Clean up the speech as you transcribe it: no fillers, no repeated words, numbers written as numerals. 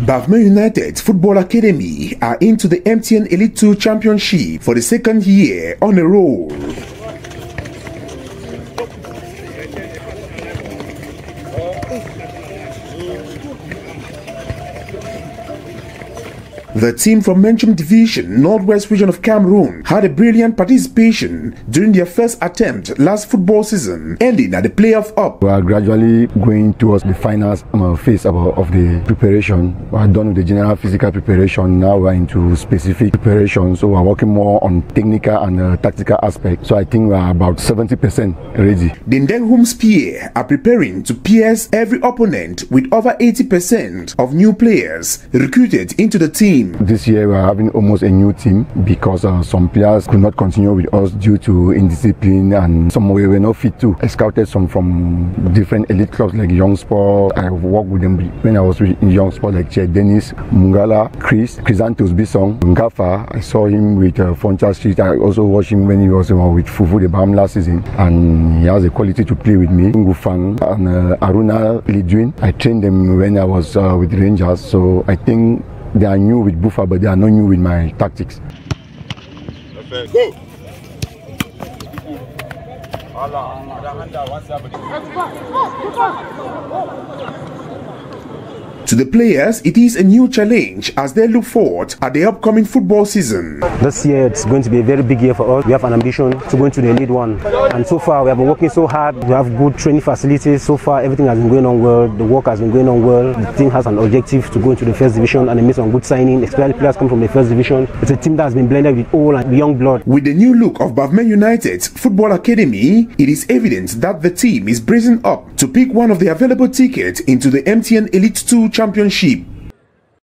Bafmeng United's Football Academy are into the MTN Elite 2 Championship for the second year on a roll. The team from Menchum Division, Northwest Region of Cameroon, had a brilliant participation during their first attempt last football season, ending at the playoff up. We are gradually going towards the final phase of the preparation. We are done with the general physical preparation. Now we are into specific preparation, so we are working more on technical and tactical aspects. So I think we are about 70% ready. The Ndenghum Spear are preparing to pierce every opponent with over 80% of new players recruited into the team. This year we are having almost a new team because some players could not continue with us due to indiscipline, and some we were not fit to. I scouted some from different elite clubs like Young Sport. I worked with them when I was in Young Sport, like Che Dennis, Mungala, Chrysanthus Bisong, Ngafa. I saw him with Foncha Street. I also watched him when he was with Fufu the Bam last season, and he has the quality to play with me. Ngufang and Aruna Lidwin. I trained them when I was with Rangers, so I think they are new with Buffer, but they are not new with my tactics. Perfect. Go! To the players, it is a new challenge as they look forward at the upcoming football season. This year it's going to be a very big year for us. We have an ambition to go into the Elite 1, and so far we have been working so hard. We have good training facilities. So far everything has been going on well. The work has been going on well. The team has an objective to go into the first division, and they made some good signing. Experienced players come from the first division. It's a team that has been blended with old and young blood. With the new look of Bafmeng United's Football Academy, it is evident that the team is bracing up to pick one of the available tickets into the MTN Elite 2 Championship.